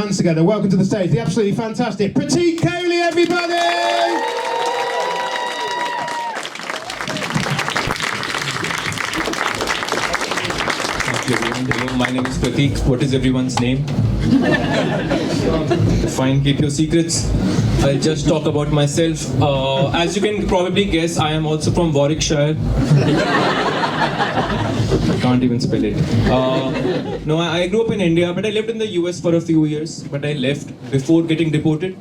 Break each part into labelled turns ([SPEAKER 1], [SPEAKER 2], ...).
[SPEAKER 1] hands together. Welcome to the stage, the absolutely fantastic Prateek Kohli, everybody!
[SPEAKER 2] Hello, my name is Prateek. What is everyone's name? Fine, keep your secrets. I'll just talk about myself. As you can probably guess, I am also from Warwickshire. I can't even spell it. No, I grew up in India, but I lived in the US for a few years. But I left before getting deported,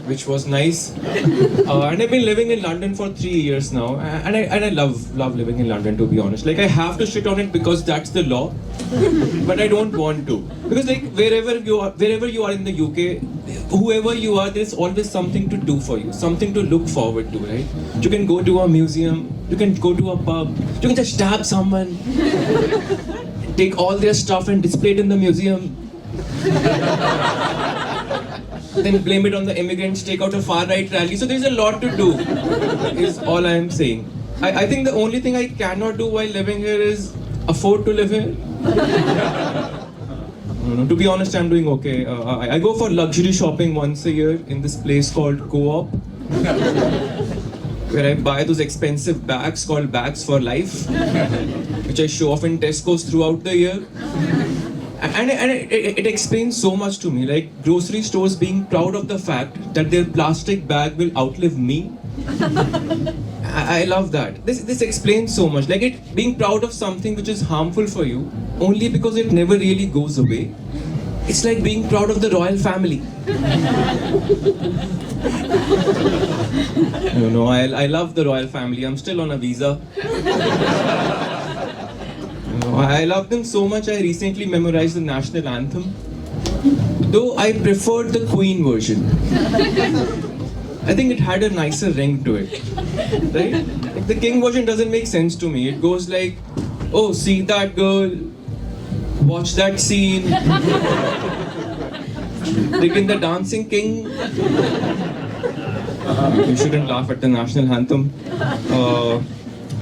[SPEAKER 2] which was nice. And I've been living in London for 3 years now, and I love living in London, to be honest. Like, I have to shit on it because that's the law, but I don't want to, because like wherever you are in the UK, whoever you are, there's always something to do for you, something to look forward to, right? You can go to a museum, you can go to a pub, you can just stab someone, take all their stuff and display it in the museum. Then blame it on the immigrants, take out a far-right rally. So there's a lot to do, is all I am saying. I think the only thing I cannot do while living here is afford to live here. No, to be honest, I'm doing okay. I go for luxury shopping once a year in this place called Co-op, where I buy those expensive bags called Bags for Life, which I show off in Tesco's throughout the year. And it explains so much to me, like grocery stores being proud of the fact that their plastic bag will outlive me. I love that. This explains so much, like it being proud of something which is harmful for you only because it never really goes away. It's like being proud of the royal family. No, I love the royal family. I'm still on a visa. I love them so much, I recently memorized the national anthem. Though I preferred the Queen version. I think it had a nicer ring to it. Right? Like, the King version doesn't make sense to me. It goes like, oh, see that girl, watch that scene, begin the dancing king. You shouldn't laugh at the national anthem.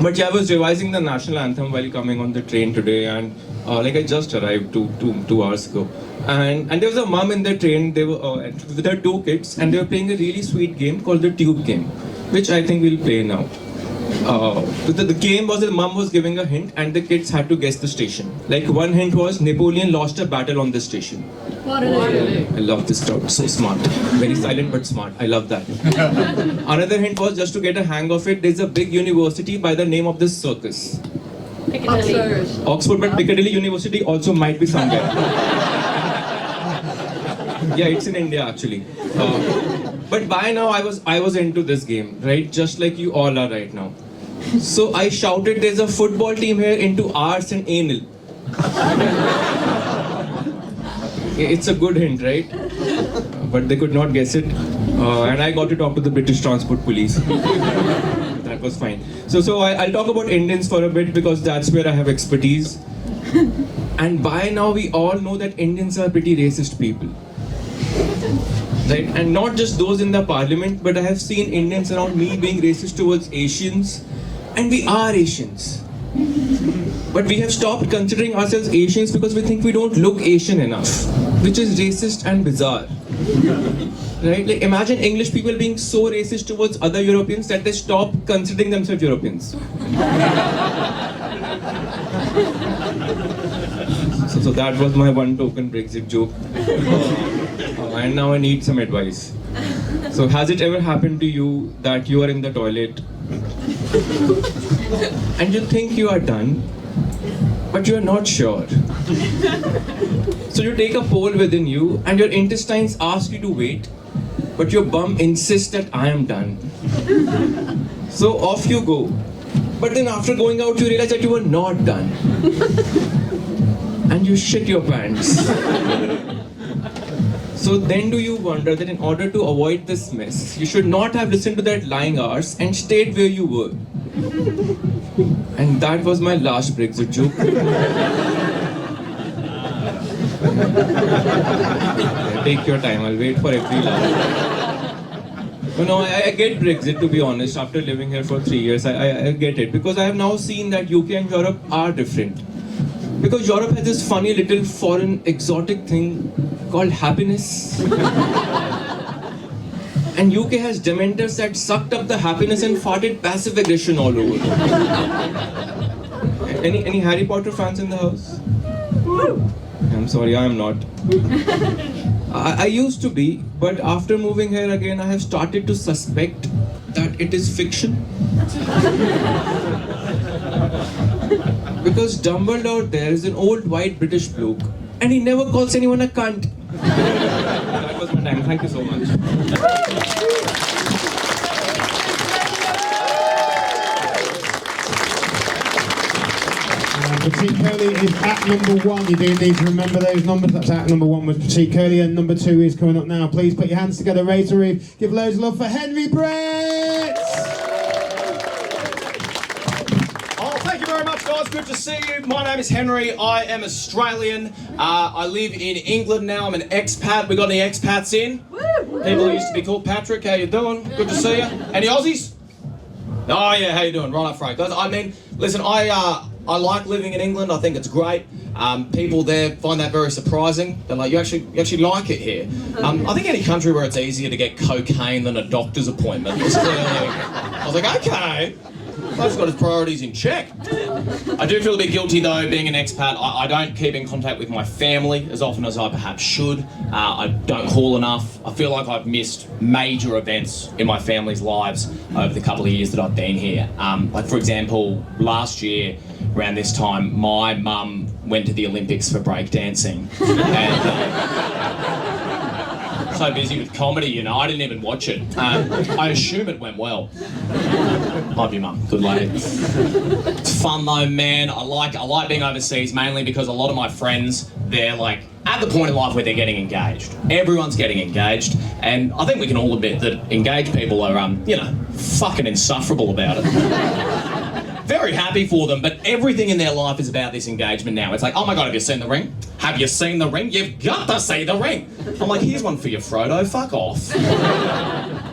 [SPEAKER 2] But yeah, I was revising the national anthem while coming on the train today, and like I just arrived two hours ago, and there was a mum in the train. They were with her 2 kids, and they were playing a really sweet game called the Tube Game, which I think we'll play now. The game was the mum was giving a hint, and the kids had to guess the station. Like, one hint was Napoleon lost a battle on this station. I love this crowd, so smart. Very silent but smart, I love that. Another hint was, just to get a hang of it, there's a big university by the name of this circus. Oxford, but Piccadilly University also might be somewhere. Yeah, it's in India actually. But by now I was into this game, right? Just like you all are right now. So I shouted, there's a football team here into arts and anal. It's a good hint, right? But they could not guess it. And I got to talk to the British Transport Police. That was fine. So I'll talk about Indians for a bit because that's where I have expertise. And by now we all know that Indians are pretty racist people. Right? And not just those in the parliament, but I have seen Indians around me being racist towards Asians. And we are Asians. But we have stopped considering ourselves Asians because we think we don't look Asian enough, which is racist and bizarre. Right? Like, imagine English people being so racist towards other Europeans that they stop considering themselves Europeans. So that was my one token Brexit joke. And now I need some advice. So has it ever happened to you that you are in the toilet and you think you are done, but you are not sure? So you take a poll within you and your intestines ask you to wait, but your bum insists that I am done. So off you go. But then after going out you realize that you were not done. And you shit your pants. So then do you wonder that in order to avoid this mess, you should not have listened to that lying arse and stayed where you were. And that was my last Brexit joke. Take your time, I'll wait for every laugh. No, I get Brexit, to be honest. After living here for 3 years, I get it. Because I have now seen that UK and Europe are different. Because Europe has this funny little foreign exotic thing called happiness. And UK has dementors that sucked up the happiness and farted passive aggression all over. Any Harry Potter fans in the house? I'm sorry, I am not. I used to be, but after moving here again, I have started to suspect that it is fiction. Because Dumbledore there is an old white British bloke, and he never calls anyone a cunt. That was my time. Thank you so much.
[SPEAKER 1] Prateek Kohli is at number 1. You do need to remember those numbers. That's at number 1 was Prateek Kohli, and number 2 is coming up now. Please put your hands together, raise the roof. Give loads of love for Henry Bretz!
[SPEAKER 3] Oh, thank you very much, guys. Good to see you. My name is Henry. I am Australian. I live in England now. I'm an expat. We got any expats in? People who used to be called Patrick. How you doing? Good to see you. Any Aussies? Oh yeah, how you doing? Right up front, guys. I mean, listen, I like living in England. I think it's great. People there find that very surprising. They're like, you actually like it here. I think any country where it's easier to get cocaine than a doctor's appointment is clearly. I was like, okay. I've got his priorities in check. I do feel a bit guilty though, being an expat. I don't keep in contact with my family as often as I perhaps should. I don't call enough. I feel like I've missed major events in my family's lives over the couple of years that I've been here. Like for example, last year around this time, my mum went to the Olympics for breakdancing. And so busy with comedy, you know, I didn't even watch it. I assume it went well. Love you, Mum. Good lady. It's fun though, man. I like being overseas mainly because a lot of my friends, they're like at the point in life where they're getting engaged. Everyone's getting engaged, and I think we can all admit that engaged people are, you know, fucking insufferable about it. Very happy for them, but everything in their life is about this engagement now. It's like, oh my God, have you seen the ring? Have you seen the ring? You've got to see the ring. I'm like, here's one for you, Frodo. Fuck off.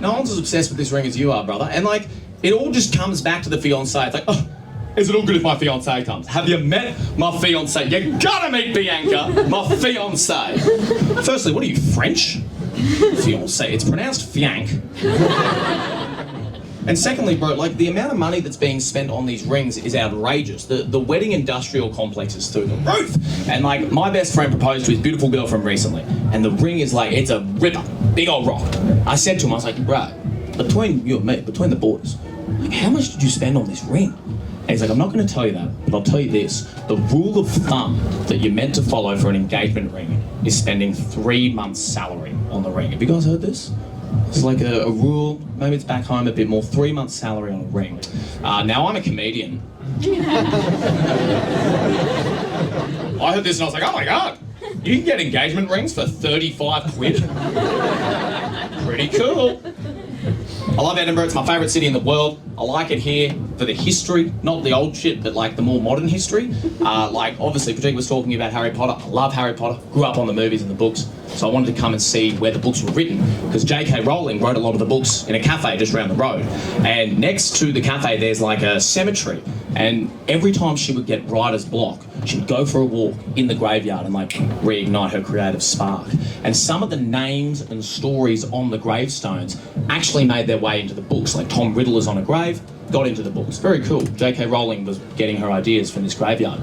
[SPEAKER 3] No one's as obsessed with this ring as you are, brother. And like, it all just comes back to the fiancé. It's like, oh, is it all good if my fiancé comes? Have you met my fiancé? You gotta meet Bianca, my fiancé. Firstly, what are you, French? Fiancé. It's pronounced fianc. And secondly, bro, like the amount of money that's being spent on these rings is outrageous. The wedding industrial complex is through the roof. And like my best friend proposed to his beautiful girlfriend recently, and the ring is like, it's a ripper, big old rock. I said to him, I was like, bro, between you and me, between the boys, like, how much did you spend on this ring? And he's like, I'm not going to tell you that, but I'll tell you this. The rule of thumb that you're meant to follow for an engagement ring is spending 3 months' salary on the ring. Have you guys heard this? It's like a rule, maybe it's back home a bit more, 3 months' salary on a ring. Now, I'm a comedian. I heard this and I was like, oh my God, you can get engagement rings for 35 quid? Pretty cool. I love Edinburgh, it's my favourite city in the world. I like it here for the history, not the old shit, but like the more modern history. Like obviously Prateek was talking about Harry Potter. I love Harry Potter, grew up on the movies and the books. So I wanted to come and see where the books were written, because J.K. Rowling wrote a lot of the books in a cafe just around the road. And next to the cafe there's like a cemetery. And every time she would get writer's block, she would go for a walk in the graveyard and like reignite her creative spark. And some of the names and stories on the gravestones actually made their way into the books. Like Tom Riddle is on a grave, got into the books. Very cool. J.K. Rowling was getting her ideas from this graveyard.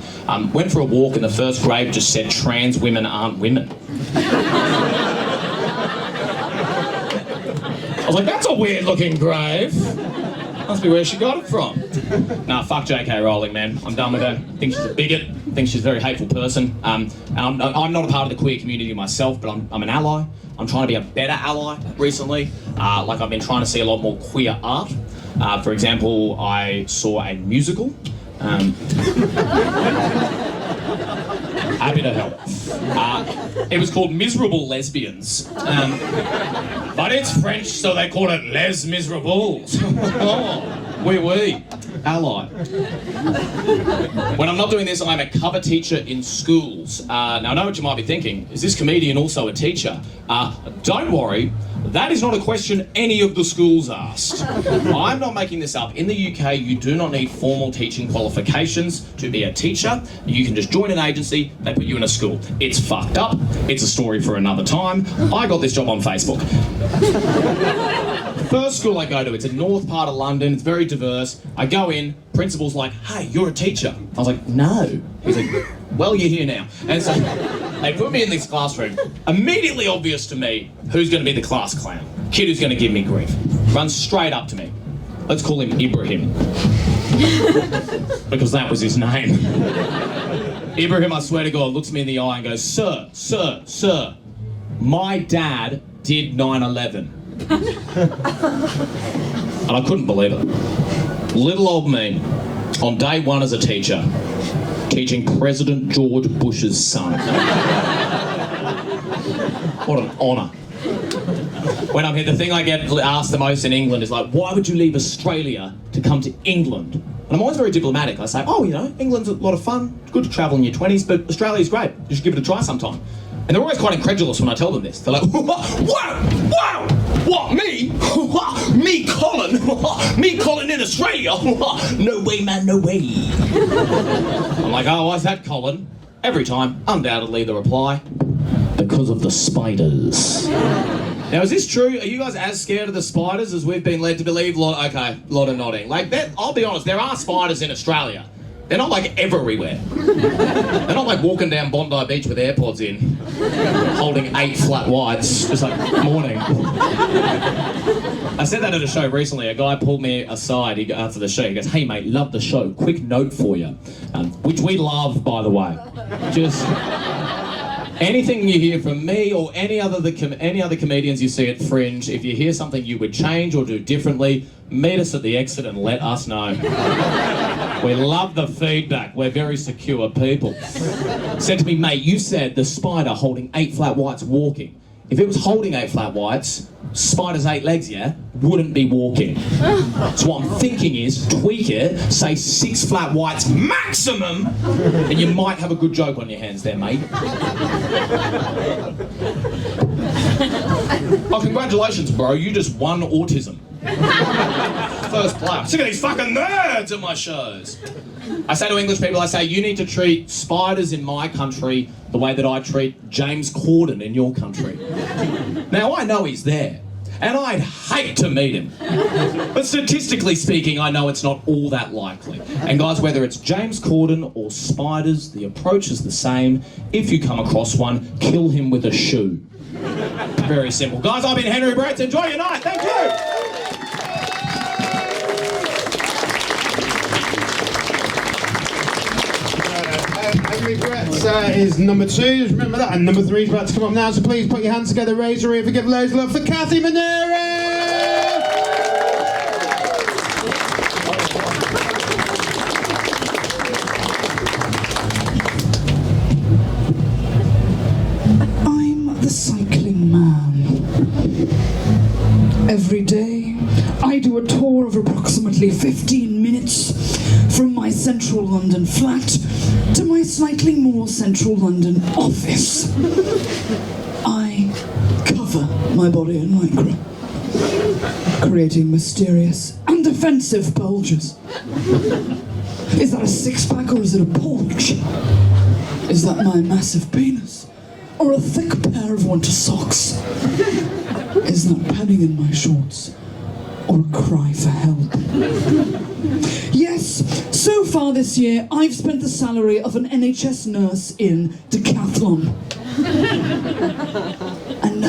[SPEAKER 3] Went for a walk and the first grave just said, trans women aren't women. I was like, that's a weird looking grave. Must be where she got it from. Nah, fuck J.K. Rowling, man. I'm done with her. I think she's a bigot. I think she's a very hateful person. And I'm not a part of the queer community myself, but I'm an ally. I'm trying to be a better ally recently. Like I've been trying to see a lot more queer art. For example, I saw a musical. Happy to help. It was called Miserable Lesbians. But it's French, so they call it Les Miserables. Oh, oui, oui. ally. When I'm not doing this, I'm a cover teacher in schools. Now, I know what you might be thinking. Is this comedian also a teacher? Don't worry. That is not a question any of the schools asked. I'm not making this up. In the UK, you do not need formal teaching qualifications to be a teacher. You can just join an agency, they put you in a school. It's fucked up. It's a story for another time. I got this job on Facebook. First school I go to, it's a north part of London, it's very diverse. I go in, principal's like, hey, you're a teacher. I was like, no. He's like, well, you're here now. And so they put me in this classroom. Immediately obvious to me who's going to be the class clown. Kid who's going to give me grief. Runs straight up to me. Let's call him Ibrahim. Because that was his name. Ibrahim, I swear to God, looks me in the eye and goes, sir, my dad did 9/11. And I couldn't believe it. Little old me, on day one as a teacher, teaching President George Bush's son. What an honour. When I'm here, the thing I get asked the most in England is like, why would you leave Australia to come to England? And I'm always very diplomatic. I say, oh, you know, England's a lot of fun. It's good to travel in your 20s, but Australia's great. You should give it a try sometime. And they're always quite incredulous when I tell them this. They're like, wow, what, me? Me, Colin? Me, Colin in Australia? No way, man, no way. I'm like, oh, why's that, Colin? Every time, undoubtedly, the reply, because of the spiders. Now, is this true? Are you guys as scared of the spiders as we've been led to believe? Okay, lot of nodding. Like, I'll be honest, there are spiders in Australia. They're not like everywhere. They're not like walking down Bondi Beach with AirPods in, holding 8 flat whites, just like, morning. I said that at a show recently. A guy pulled me aside after the show. He goes, hey mate, love the show. Quick note for you. Which we love, by the way. Just anything you hear from me or any other comedians you see at Fringe, if you hear something you would change or do differently, meet us at the exit and let us know. We love the feedback. We're very secure people. Said to me, mate, you said the spider holding 8 flat whites walking. If it was holding 8 flat whites, spider's 8 legs, yeah, wouldn't be walking. So what I'm thinking is, tweak it, say 6 flat whites maximum, and you might have a good joke on your hands there, mate. Oh, congratulations, bro, you just won autism. First place. Sick of these fucking nerds at my shows. I say to English people, I say, you need to treat spiders in my country the way that I treat James Corden in your country. Now, I know he's there, and I'd hate to meet him. But statistically speaking, I know it's not all that likely. And guys, whether it's James Corden or spiders, the approach is the same. If you come across one, kill him with a shoe. Very simple. Guys, I've been Henry Bretz. Enjoy your night. Thank you.
[SPEAKER 1] Henry Bretz is number 2, remember that, and number 3 is about to come up now, so please put your hands together, raise your ear, give loads of love for Kathy Manera!
[SPEAKER 4] I'm the cycling man. Every day, I do a tour of approximately 15 minutes from my central London flat to my slightly more central London office. I cover my body in lycra, creating mysterious and offensive bulges. Is that a six-pack or is it a bulge? Is that my massive penis or a thick pair of winter socks? Is that padding in my shorts or a cry for help? Yes, so far this year, I've spent the salary of an NHS nurse in Decathlon. And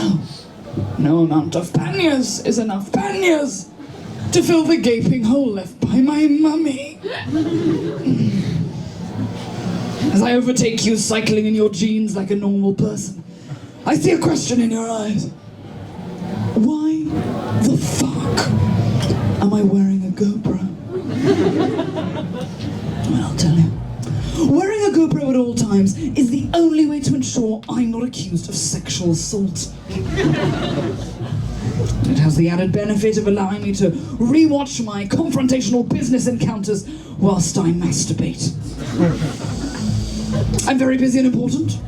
[SPEAKER 4] no amount of panniers is enough panniers to fill the gaping hole left by my mummy. As I overtake you cycling in your jeans like a normal person, I see a question in your eyes. Why the fuck am I wearing a GoPro? Well, I'll tell you. Wearing a GoPro at all times is the only way to ensure I'm not accused of sexual assault. It has the added benefit of allowing me to rewatch my confrontational business encounters whilst I masturbate. I'm very busy and important,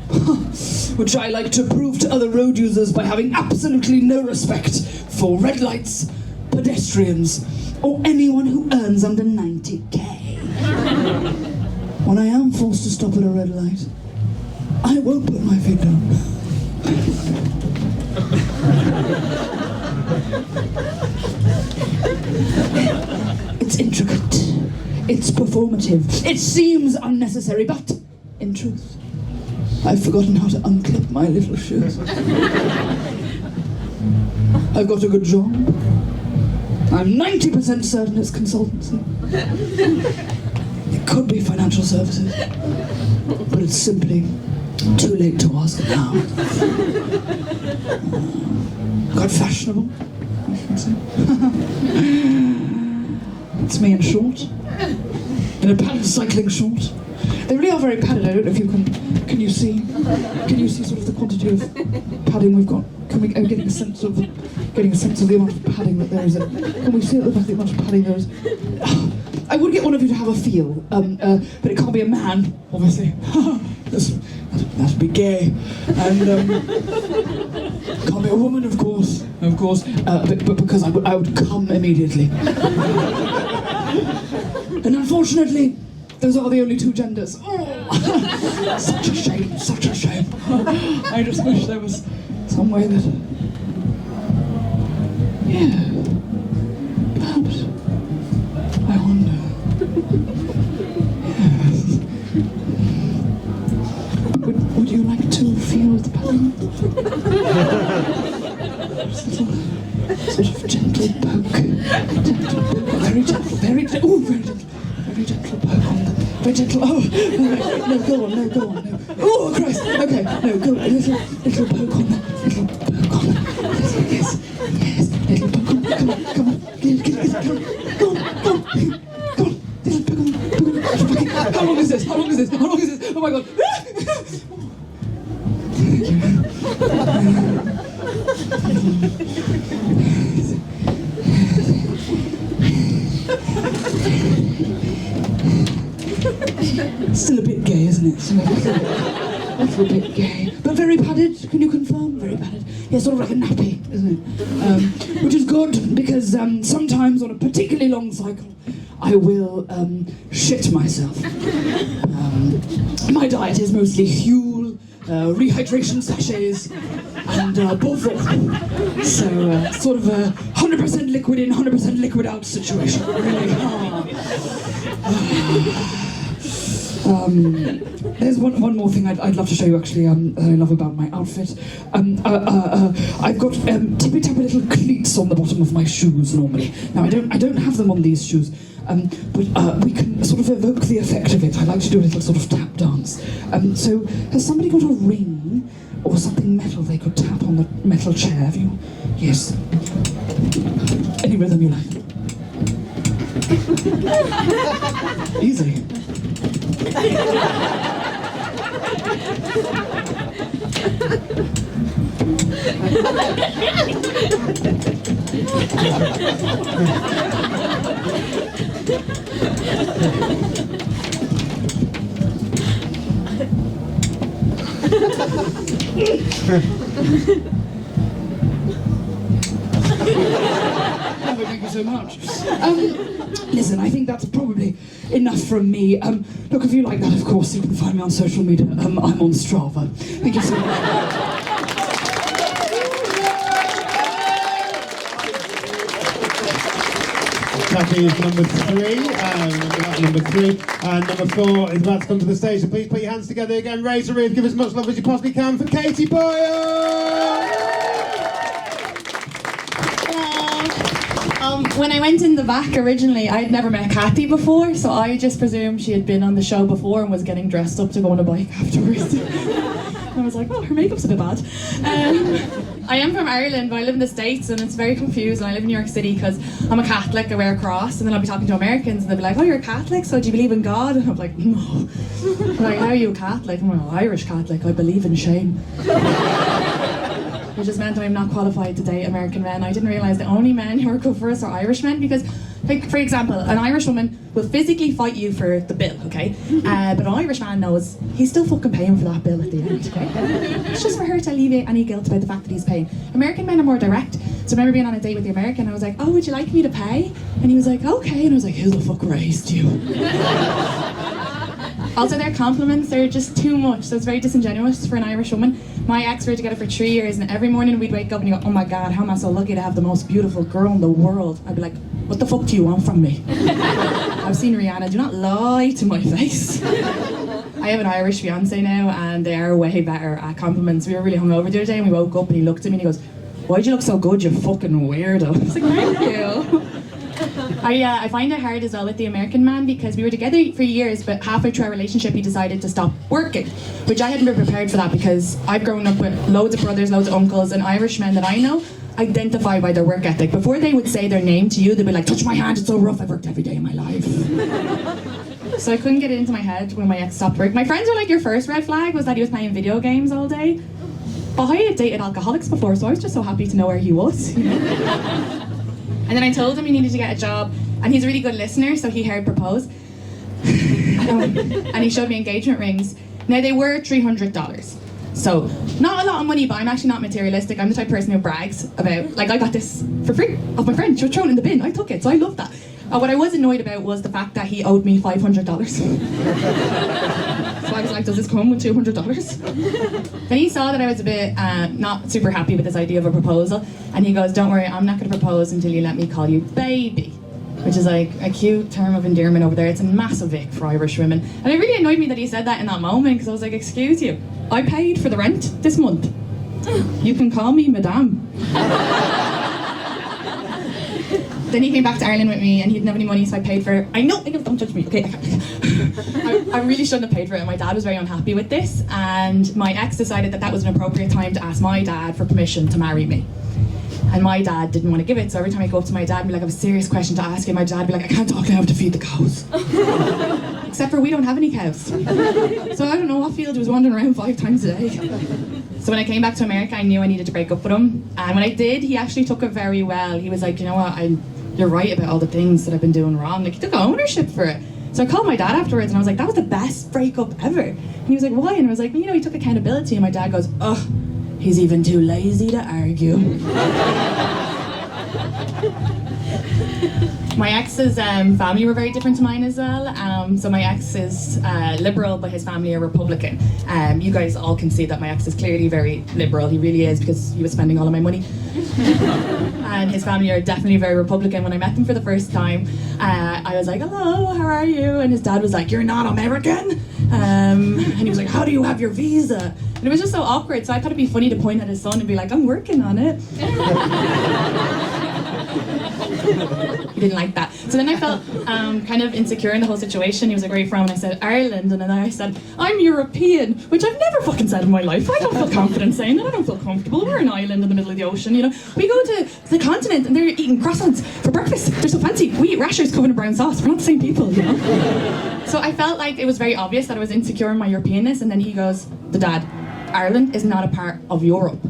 [SPEAKER 4] which I like to prove to other road users by having absolutely no respect for red lights, pedestrians, or anyone who earns under 90k. When I am forced to stop at a red light, I won't put my feet down. It's intricate. It's performative. It seems unnecessary, but in truth, I've forgotten how to unclip my little shoes. I've got a good job. I'm 90% certain it's consultancy. It could be financial services, but it's simply too late to ask now. Quite fashionable, I should say. It's me in short, in a padded cycling short. They really are very padded. I don't know if you can you see sort of the quantity of padding we've got? Are we getting a sense of the amount of padding that there is? Can we see at the back the amount of padding there is? I would get one of you to have a feel, but it can't be a man, obviously. That'd be gay, and can't be a woman, of course, but because I would come immediately. And unfortunately, those are the only two genders. Oh, such a shame, such a shame. I just wish there was some way that... Yeah, perhaps, I wonder. Yes. Would you like to feel the pattern? Just a little sort of gentle poke. Very gentle, very gentle. Oh, very gentle. Very gentle poke on the... Very gentle. Oh, no, go on, no. Oh, Christ. Okay, no, go. Little poke on the... Little poke on the... Yes. Little poke on the... Come on. Come on. Little poke on the... How long is this? Oh, my God. Still a bit gay, isn't it? Still a little bit gay. But very padded, can you confirm? Very padded. Yeah, sort of like a nappy, isn't it? Which is good, because sometimes on a particularly long cycle, I will shit myself. My diet is mostly Huel, rehydration sachets, and Bovril. So, sort of a 100% liquid in, 100% liquid out situation. Really. There's one more thing I'd love to show you, actually, that I love about my outfit. I've got tippy-tappy little cleats on the bottom of my shoes normally. Now, I don't have them on these shoes, but we can sort of evoke the effect of it. I like to do a little sort of tap dance. So, has somebody got a ring or something metal they could tap on the metal chair? Have you? Yes. Any rhythm you like. Easy. Thank you so much. Listen, I think that's probably enough from me. Look, if you like that, of course, you can find me on social media. I'm on Strava. Thank you so much.
[SPEAKER 1] That is number 3, number 3, and number 4 is about to come to the stage, so please put your hands together again, raise a rib, give as much love as you possibly can for Katie Boyle!
[SPEAKER 5] When I went in the back originally, I'd never met Kathy before, so I just presumed she had been on the show before and was getting dressed up to go on a bike afterwards. I was like, oh, her makeup's a bit bad. I am from Ireland, but I live in the States, and it's very confusing. I live in New York City because I'm a Catholic, I wear a cross, and then I'll be talking to Americans, and they'll be like, oh, you're a Catholic, so do you believe in God? And I'm like, no. They're like, how are you a Catholic? I'm like, oh, Irish Catholic, I believe in shame. which just meant I'm not qualified to date American men. I didn't realise the only men who are good for us are Irish men, because, like, for example, an Irish woman will physically fight you for the bill, okay? But an Irish man knows he's still fucking paying for that bill at the end, okay? It's just for her to alleviate any guilt about the fact that he's paying. American men are more direct. So I remember being on a date with the American, I was like, oh, would you like me to pay? And he was like, okay. And I was like, who the fuck raised you? Also, their compliments, they're just too much, so it's very disingenuous for an Irish woman. My ex, we were together for 3 years, and every morning we'd wake up and he'd go, oh my God, how am I so lucky to have the most beautiful girl in the world? I'd be like, what the fuck do you want from me? I've seen Rihanna, do not lie to my face. I have an Irish fiance now, and they are way better at compliments. We were really hungover the other day, and we woke up and he looked at me and he goes, why'd you look so good, you fucking weirdo? I was like, thank you. I find it hard as well with the American man, because we were together for years, but halfway through our relationship he decided to stop working, which I hadn't been prepared for that, because I've grown up with loads of brothers, loads of uncles, and Irish men that I know identify by their work ethic. Before they would say their name to you, they'd be like, touch my hand, it's so rough, I've worked every day of my life. So I couldn't get it into my head when my ex stopped work. My friends were like, your first red flag was that he was playing video games all day. But I had dated alcoholics before, so I was just so happy to know where he was, you know? And then I told him he needed to get a job, and he's a really good listener, so he heard propose. And he showed me engagement rings. Now, they were $300. So, not a lot of money, but I'm actually not materialistic. I'm the type of person who brags about, like, I got this for free off my friend. She was thrown in the bin. I took it, so I love that. What I was annoyed about was the fact that he owed me $500. So I was like, does this come with $200? Then he saw that I was a bit not super happy with this idea of a proposal, and he goes, don't worry, I'm not going to propose until you let me call you baby, which is like a cute term of endearment over there. It's a massive ick for Irish women. And it really annoyed me that he said that in that moment, because I was like, excuse you, I paid for the rent this month. You can call me madame. Then he came back to Ireland with me, and he didn't have any money, so I paid for it. I know, don't judge me, okay? I really shouldn't have paid for it, and my dad was very unhappy with this, and my ex decided that that was an appropriate time to ask my dad for permission to marry me. And my dad didn't want to give it, so every time I go up to my dad and be like, I have a serious question to ask you, my dad would be like, I can't talk now, I have to feed the cows. Except for we don't have any cows. So I don't know what field he was wandering around 5 times a day. So when I came back to America, I knew I needed to break up with him. And when I did, he actually took it very well. He was like, you know what, you're right about all the things that I've been doing wrong. Like, he took ownership for it. So I called my dad afterwards and I was like, that was the best breakup ever. And he was like, why? And I was like, well, you know, he took accountability. And my dad goes, oh, he's even too lazy to argue. My ex's family were very different to mine as well. So my ex is liberal, but his family are Republican. You guys all can see that my ex is clearly very liberal. He really is, because he was spending all of my money. And his family are definitely very Republican. When I met them for the first time, I was like, hello, how are you? And his dad was like, you're not American? And he was like, how do you have your visa? And it was just so awkward, so I thought it'd be funny to point at his son and be like, I'm working on it. He didn't like that. So then I felt kind of insecure in the whole situation. He was like, where are you from? And I said, Ireland. And then I said, I'm European, which I've never fucking said in my life. I don't feel confident saying that. I don't feel comfortable. We're an island in the middle of the ocean, you know. We go to the continent and they're eating croissants for breakfast. They're so fancy. We eat rashers covered in brown sauce. We're not the same people, you know. So I felt like it was very obvious that I was insecure in my Europeanness. And then he goes, the dad, Ireland is not a part of Europe.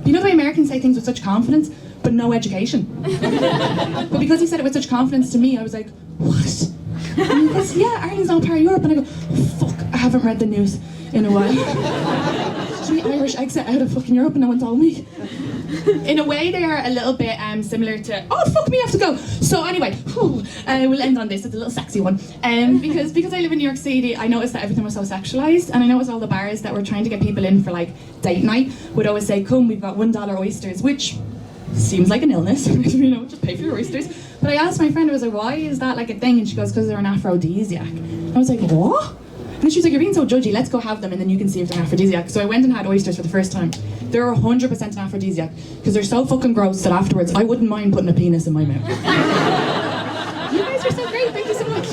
[SPEAKER 5] You know the way Americans say things with such confidence, but no education. But because he said it with such confidence to me, I was like, what? And he goes, yeah, Ireland's not part of Europe. And I go, fuck, I haven't read the news in a while. 3 Irish exit out of fucking Europe and no one told me. In a way, they are a little bit similar to, oh, fuck me, I have to go. So anyway, we'll end on this. It's a little sexy one. Because I live in New York City, I noticed that everything was so sexualized, and I noticed all the bars that were trying to get people in for like date night would always say, come, we've got $1 oysters, which seems like an illness, you know, just pay for your oysters. But I asked my friend, I was like, why is that like a thing? And she goes, because they're an aphrodisiac. I was like, what? And then she was like, you're being so judgy, let's go have them and then you can see if they're an aphrodisiac. So I went and had oysters for the first time. They're 100% an aphrodisiac, because they're so fucking gross that afterwards I wouldn't mind putting a penis in my mouth. You guys are so great, thank you so much.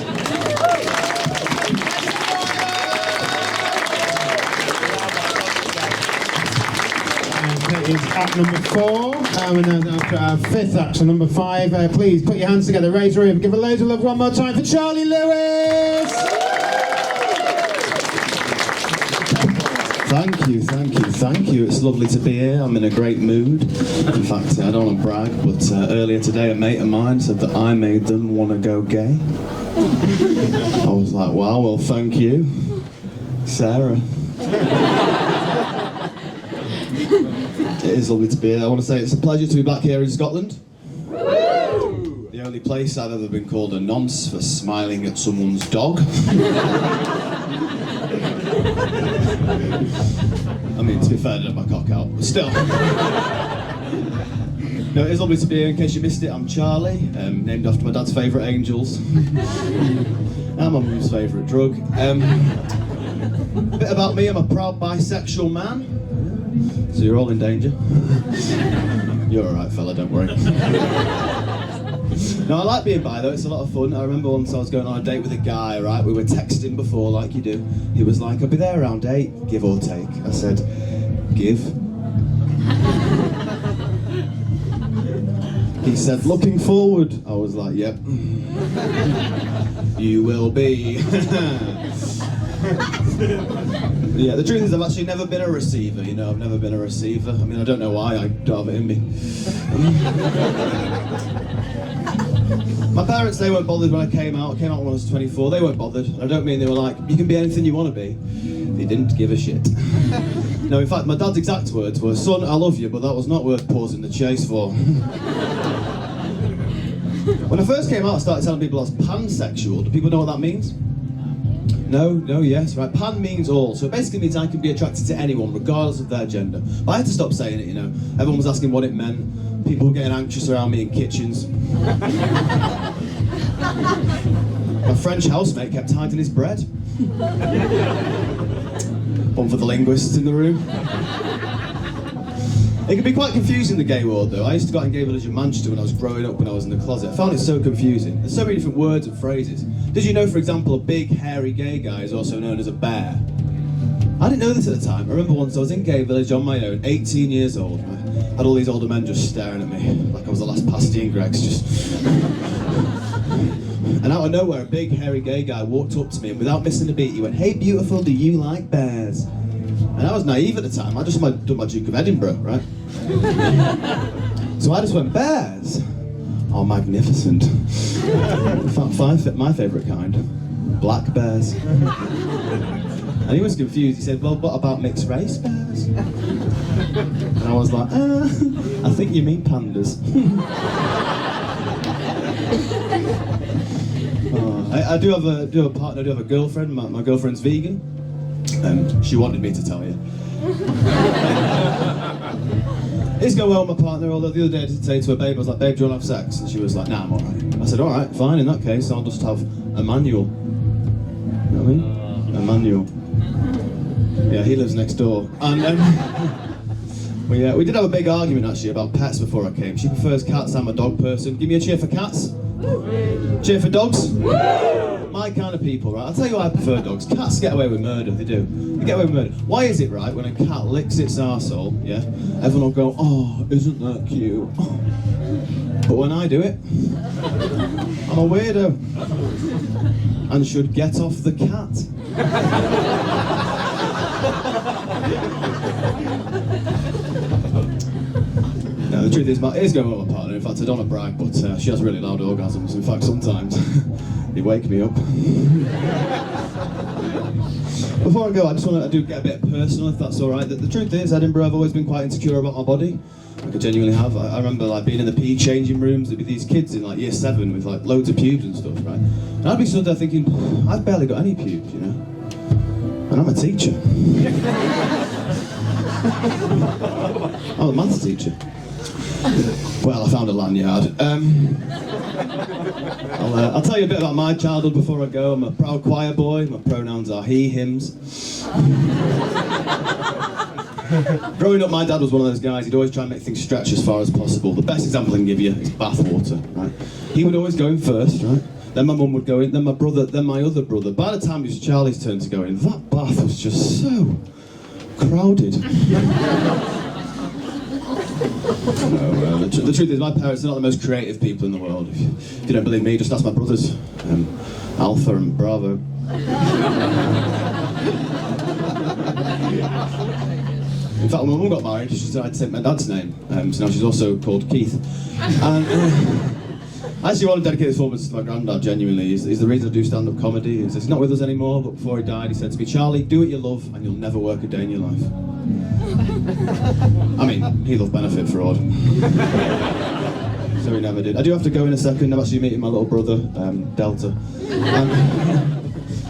[SPEAKER 1] That is act number 4, and then after our 5th act, so number 5, please put your hands together, raise your hand, give a load of love one more time for Charlie Lewis!
[SPEAKER 6] Thank you. It's lovely to be here. I'm in a great mood. In fact, I don't want to brag, but earlier today a mate of mine said that I made them want to go gay. I was like, wow, well, thank you, Sarah. It is lovely to be here. I want to say it's a pleasure to be back here in Scotland. The only place I've ever been called a nonce for smiling at someone's dog. I mean, to be fair, I didn't have my cock out, but still. No, it is lovely to be here. In case you missed it, I'm Charlie, named after my dad's favourite angels. And my mum's favourite drug. A bit about me, I'm a proud bisexual man. So you're all in danger. You're alright, fella, don't worry. No, I like being bi though, it's a lot of fun. I remember once I was going on a date with a guy, right? We were texting before, like you do. He was like, I'll be there around 8, give or take. I said, give. He said, looking forward. I was like, yep. You will be. Yeah, the truth is I've actually never been a receiver, you know, I've never been a receiver. I mean, I don't know why, I don't have it in me. My parents, they weren't bothered when I came out. I came out when I was 24, they weren't bothered. I don't mean they were like, you can be anything you want to be. They didn't give a shit. No, in fact, my dad's exact words were, son, I love you, but that was not worth pausing the chase for. When I first came out, I started telling people I was pansexual. Do people know what that means? No, yes, right. Pan means all, so it basically means I can be attracted to anyone, regardless of their gender. But I had to stop saying it, you know. Everyone was asking what it meant. People were getting anxious around me in kitchens. My French housemate kept hiding his bread. One for the linguists in the room. It can be quite confusing, the gay world, though. I used to go out in Gay Village in Manchester when I was growing up, when I was in the closet. I found it so confusing. There's so many different words and phrases. Did you know, for example, a big, hairy gay guy is also known as a bear? I didn't know this at the time. I remember once I was in Gay Village on my own, 18 years old. I had all these older men just staring at me, like I was the last pasty in Greg's, just... And out of nowhere, a big, hairy gay guy walked up to me, and without missing a beat, he went, "Hey, beautiful, do you like bears?" And I was naive at the time. I just done my Duke of Edinburgh, right? So I just went, bears? Oh, magnificent. My favourite kind. Black bears. And he was confused. He said, well, what about mixed race bears? And I was like, I think you mean pandas. I do have a partner, I do have a girlfriend. My girlfriend's vegan. She wanted me to tell you. It's going well with my partner, although the other day I did say to her, babe, I was like, babe, do you want to have sex? And she was like, nah, I'm alright. I said, alright, fine, in that case, I'll just have Emmanuel. You know what I mean? Emmanuel. Yeah, he lives next door. And we did have a big argument actually about pets before I came. She prefers cats, I'm a dog person. Give me a cheer for cats. Cheer for dogs. My kind of people, right? I'll tell you why I prefer dogs. Cats get away with murder, they do. They get away with murder. Why is it, right, when a cat licks its arsehole, yeah, everyone will go, oh, isn't that cute? But when I do it, I'm a weirdo. And should get off the cat. No, the truth is, it is going well with my partner. In fact, I don't want to brag, but she has really loud orgasms. In fact, sometimes they wake me up. Before I go, I just want to get a bit personal, if that's all right. The truth is, Edinburgh, I've always been quite insecure about my body. Like, I genuinely have. I remember like being in the PE changing rooms. There'd be these kids in like year 7 with like loads of pubes and stuff, right? And I'd be stood there thinking, I've barely got any pubes, you know. And I'm a teacher. I'm a maths teacher. Well, I found a lanyard. I'll tell you a bit about my childhood before I go. I'm a proud choir boy. My pronouns are he, hims. Growing up, my dad was one of those guys. He'd always try and make things stretch as far as possible. The best example I can give you is bath water, right? He would always go in first, right? Then my mum would go in, then my brother, then my other brother. By the time it was Charlie's turn to go in, that bath was just so crowded. No, the truth is, my parents are not the most creative people in the world. If you don't believe me, just ask my brothers, Alpha and Bravo. In fact, when my mum got married, she decided to take my dad's name, so now she's also called Keith. And I actually want to dedicate this performance to my granddad, genuinely. He's the reason I do stand-up comedy. He's not with us anymore, but before he died, he said to me, Charlie, do what you love and you'll never work a day in your life. I mean, he loved benefit fraud. So he never did. I do have to go in a second. I'm actually meeting my little brother, Delta.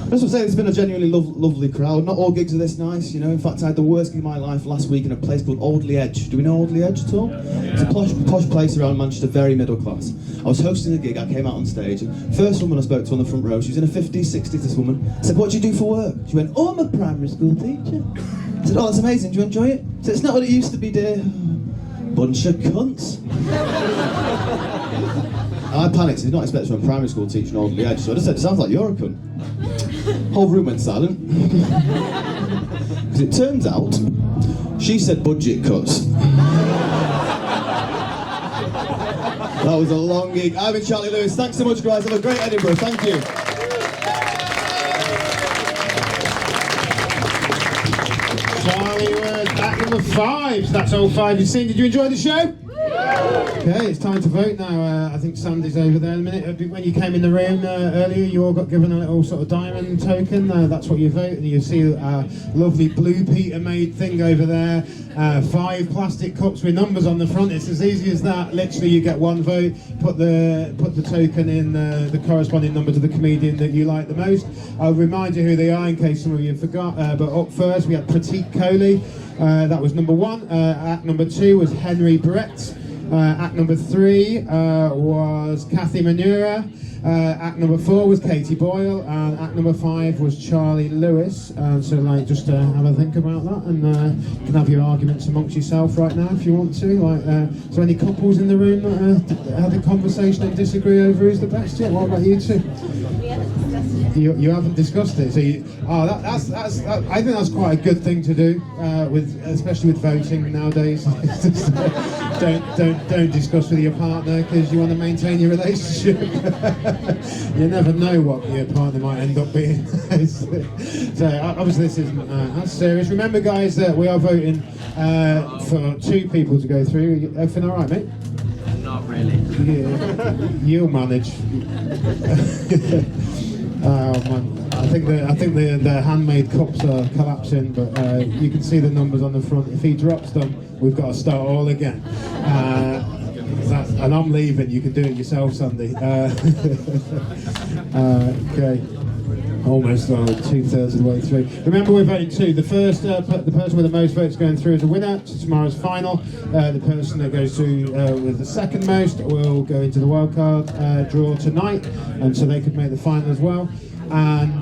[SPEAKER 6] That's what I'm saying, it's been a genuinely lovely crowd. Not all gigs are this nice, you know. In fact, I had the worst gig of my life last week in a place called Audley Edge. Do we know Audley Edge at all? It's a posh place around Manchester, very middle class. I was hosting a gig, I came out on stage, and first woman I spoke to on the front row, she was in her 50s, 60s, this woman. I said, what do you do for work? She went, oh, I'm a primary school teacher. I said, oh, that's amazing, do you enjoy it? I said, it's not what it used to be, dear. Bunch of cunts. I panicked, I did not expect to be a primary school teacher in Audley Edge, so I just said, it sounds like you're a cunt. Whole room went silent. Because it turns out, she said budget cuts. That was a long gig. I've been Charlie Lewis. Thanks so much, guys. Have a great Edinburgh. Thank you.
[SPEAKER 1] Charlie was at number 5. So that's all 5 you've seen. Did you enjoy the show? Okay, it's time to vote now. I think Sandy's over there in a minute. When you came in the room earlier, you all got given a little sort of diamond token. That's what you vote, and you see a lovely Blue Peter made thing over there. 5 plastic cups with numbers on the front. It's as easy as that. Literally, you get one vote. Put the token in the corresponding number to the comedian that you like the most. I'll remind you who they are in case some of you forgot. But up first, we had Prateek Kohli. That was number 1. Act number 2 was Henry Bretz. Act number 3 was Kathy Manura. Act number 4 was Katie Boyle, and act number 5 was Charlie Lewis. So, like, just have a think about that, and you can have your arguments amongst yourself right now if you want to. Like, is there any couples in the room that had a conversation and disagree over who's the best yet? What about you two? You haven't discussed it, so I think that's quite a good thing to do, especially with voting nowadays. don't discuss with your partner because you want to maintain your relationship. You never know what your partner might end up being. So obviously this is that's serious. Remember, guys, that we are voting for 2 people to go through. Everything all right, mate?
[SPEAKER 7] Not really.
[SPEAKER 1] Yeah, you'll manage. Oh man, I think the handmade cups are collapsing, but you can see the numbers on the front. If he drops them, we've got to start all again. And I'm leaving. You can do it yourself, Sandy. Okay. Almost 2/3 of the way through. Remember, we're voting 2. The first, the person with the most votes going through is a winner to tomorrow's final. The person that goes through with the second most will go into the wildcard draw tonight, and so they could make the final as well. And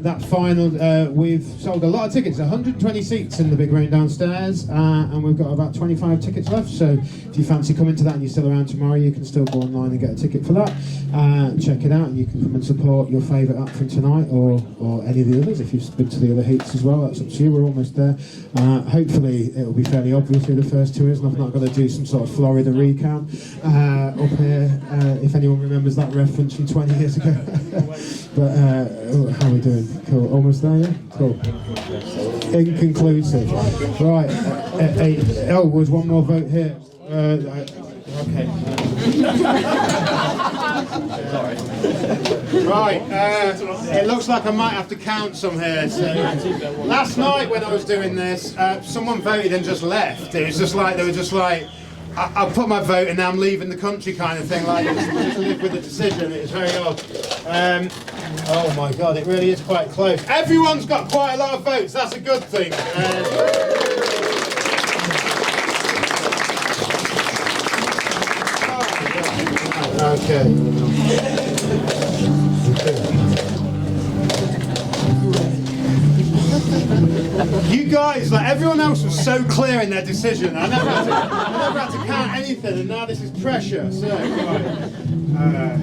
[SPEAKER 1] that final, we've sold a lot of tickets, 120 seats in the big room downstairs, and we've got about 25 tickets left. So if you fancy coming to that and you're still around tomorrow, you can still go online and get a ticket for that. Check it out, and you can come and support your favourite act from tonight, or any of the others. If you've been to the other heats as well, that's up to you. We're almost there. Hopefully it'll be fairly obvious who the first 2 is, and I've not got to do some sort of Florida recount up here, if anyone remembers that reference from 20 years ago. But how are we doing? Cool. Almost there, yeah? Cool. Inconclusive. Right. There's one more vote here. Okay. Right. It looks like I might have to count some here. So, last night when I was doing this, someone voted and just left. It was just like, they were just like, I put my vote and now I'm leaving the country kind of thing, like just live with the decision. It was very odd. Oh my God, it really is quite close. Everyone's got quite a lot of votes, that's a good thing. Okay. You guys, like everyone else was so clear in their decision. I never had to count anything, and now this is pressure. So, right.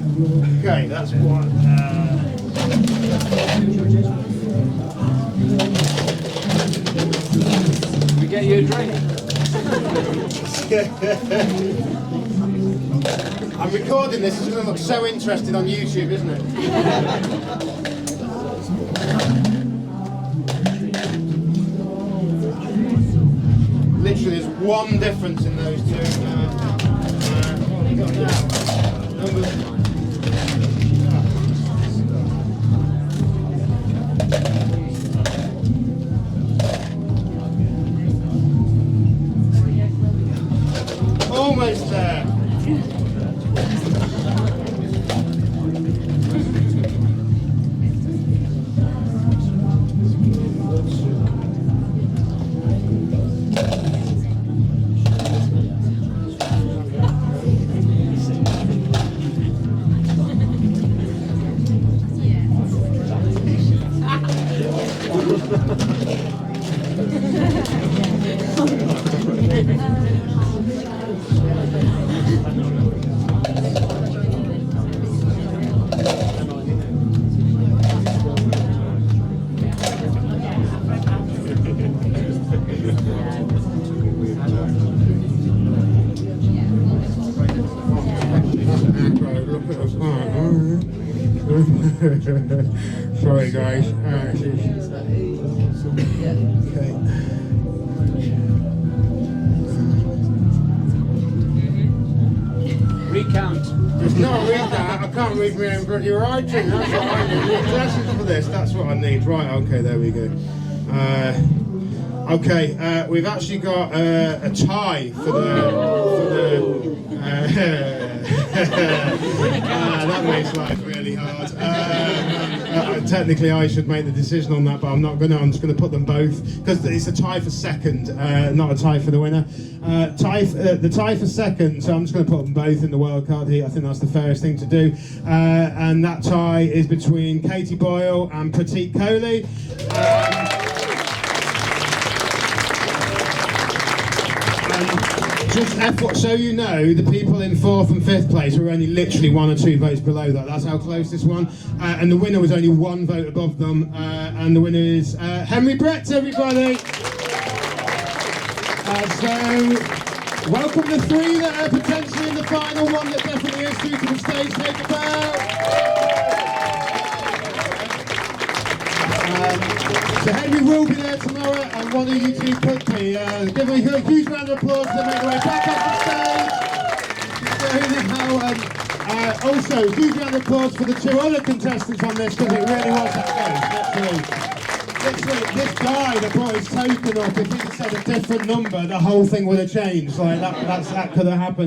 [SPEAKER 1] Okay, that's one.
[SPEAKER 7] We get you a drink.
[SPEAKER 1] I'm recording this. It's going to look so interesting on YouTube, isn't it? literally, there's one difference in those two. What have we got now? Number. Almost there. Sorry guys. Okay.
[SPEAKER 7] Recount.
[SPEAKER 1] No, read that. I can't read my own bloody writing. That's what I need. Glasses for this. That's what I need. Right. Okay. There we go. Okay. We've actually got a tie for the. That makes life really hard. Technically, I should make the decision on that, but I'm not going to. I'm just going to put them both because it's a tie for second, not a tie for the winner. The tie for second, so I'm just going to put them both in the wildcard heat. I think that's the fairest thing to do. And that tie is between Katie Boyle and Prateek Kohli. Just so you know, the people in 4th and 5th place were only literally 1 or 2 votes below that. That's how close this one. And the winner was only 1 vote above them. And the winner is Henry Bretz, everybody. So, welcome the 3 that are potentially in the final, 1 that definitely is through to the stage. Take a bow. So Henry will be there tomorrow, and one of you two quickly give a huge round of applause to make their way back up the stage. Also, huge round of applause for the 2 other contestants on this, because it really was that close. Literally, this guy that brought his token up, if he'd have said a different number, the whole thing would have changed. Like that could have happened.